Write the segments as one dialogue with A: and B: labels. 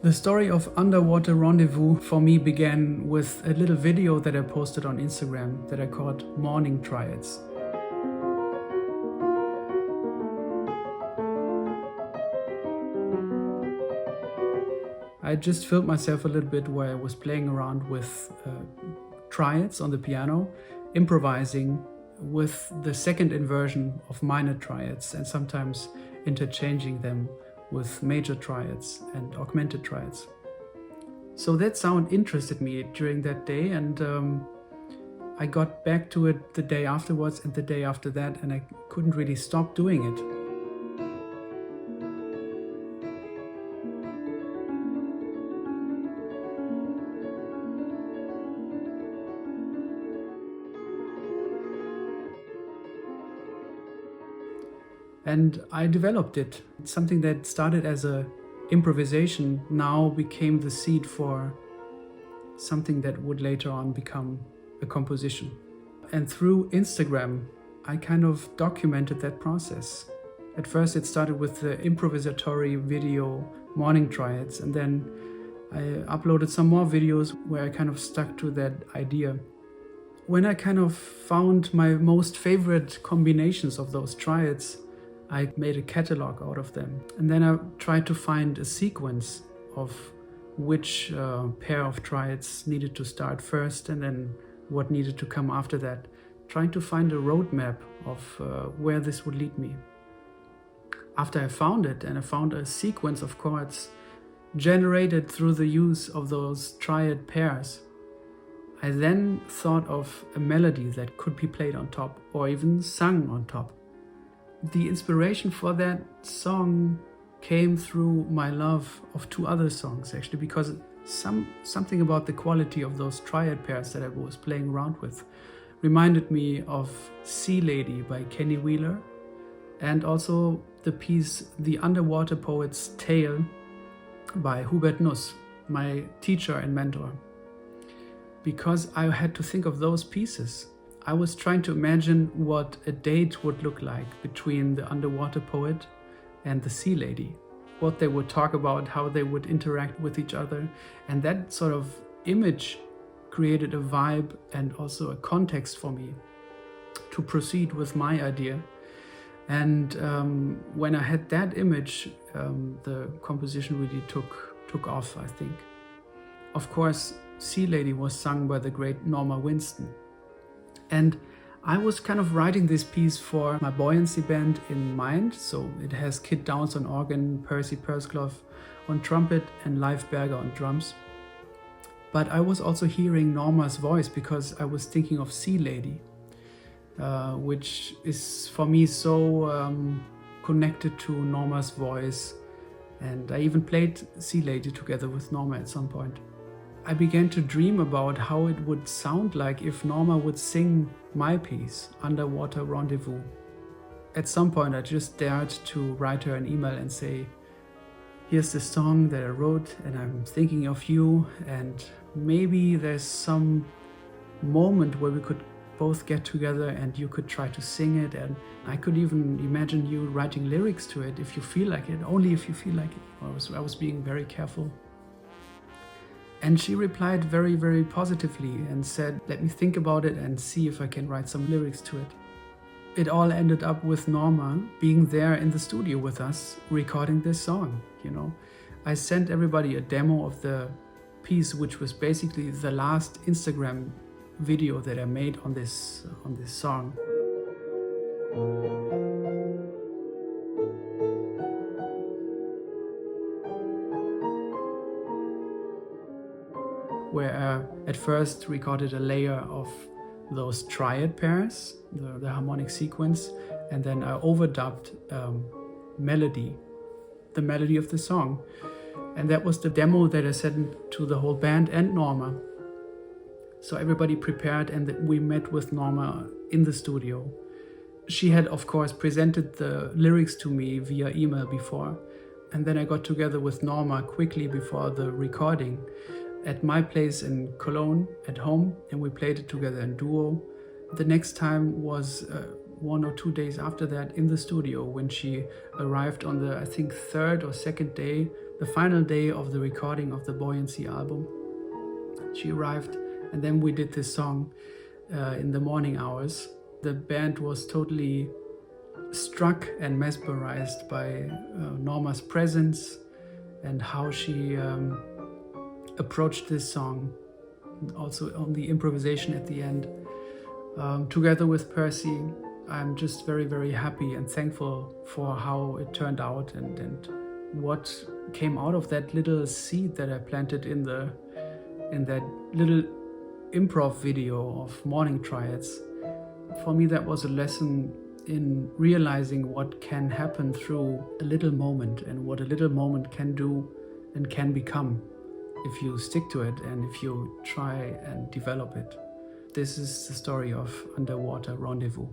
A: The story of Underwater Rendezvous for me began with a little video that I posted on Instagram that I called Morning Triads. I just filmed myself a little bit where I was playing around with triads on the piano, improvising with the second inversion of minor triads and sometimes interchanging them with major triads and augmented triads. So that sound interested me during that day, and I got back to it the day afterwards and the day after that, and I couldn't really stop doing it. And I developed it. Something that started as an improvisation now became the seed for something that would later on become a composition. And through Instagram, I kind of documented that process. At first it started with the improvisatory video Morning Triads, and then I uploaded some more videos where I kind of stuck to that idea. When I kind of found my most favorite combinations of those triads, I made a catalog out of them. And then I tried to find a sequence of which pair of triads needed to start first and then what needed to come after that, trying to find a roadmap of where this would lead me. After I found it, and I found a sequence of chords generated through the use of those triad pairs, I then thought of a melody that could be played on top or even sung on top. The inspiration for that song came through my love of two other songs, actually, because something about the quality of those triad pairs that I was playing around with reminded me of Sea Lady by Kenny Wheeler, and also the piece The Underwater Poet's Tale by Hubert Nuss, my teacher and mentor. Because I had to think of those pieces, I was trying to imagine what a date would look like between the underwater poet and the sea lady, what they would talk about, how they would interact with each other. And that sort of image created a vibe and also a context for me to proceed with my idea. And when I had that image, the composition really took off, I think. Of course, Sea Lady was sung by the great Norma Winstone. And I was kind of writing this piece for my Buoyancy band in mind. So it has Kit Downs on organ, Percy Pursglove on trumpet, and Leif Berger on drums. But I was also hearing Norma's voice because I was thinking of Sea Lady, which is for me so connected to Norma's voice. And I even played Sea Lady together with Norma at some point. I began to dream about how it would sound like if Norma would sing my piece, Underwater Rendezvous. At some point I just dared to write her an email and say, here's the song that I wrote and I'm thinking of you, and maybe there's some moment where we could both get together and you could try to sing it, and I could even imagine you writing lyrics to it if you feel like it, only if you feel like it. I was being very careful. And she replied very, very positively and said, let me think about it and see if I can write some lyrics to it. It all ended up with Norma being there in the studio with us, recording this song, you know. I sent everybody a demo of the piece, which was basically the last Instagram video that I made on this song. Where I at first recorded a layer of those triad pairs, the harmonic sequence, and then I overdubbed melody, the melody of the song. And that was the demo that I sent to the whole band and Norma. So everybody prepared, and we met with Norma in the studio. She had, of course, presented the lyrics to me via email before. And then I got together with Norma quickly before the recording at my place in Cologne at home, and we played it together in duo. The next time was 1 or 2 days after that in the studio when she arrived on the, I think, third or second day the final day of the recording of the Buoyancy album. She arrived, and then we did this song in the morning hours. The band was totally struck and mesmerized by Norma's presence and how she approached this song, also on the improvisation at the end. Together with Percy, I'm just very, very happy and thankful for how it turned out and what came out of that little seed that I planted in that little improv video of morning triads. For me, that was a lesson in realizing what can happen through a little moment and what a little moment can do and can become if you stick to it and if you try and develop it. This is the story of Underwater Rendezvous.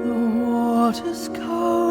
B: The water's cold.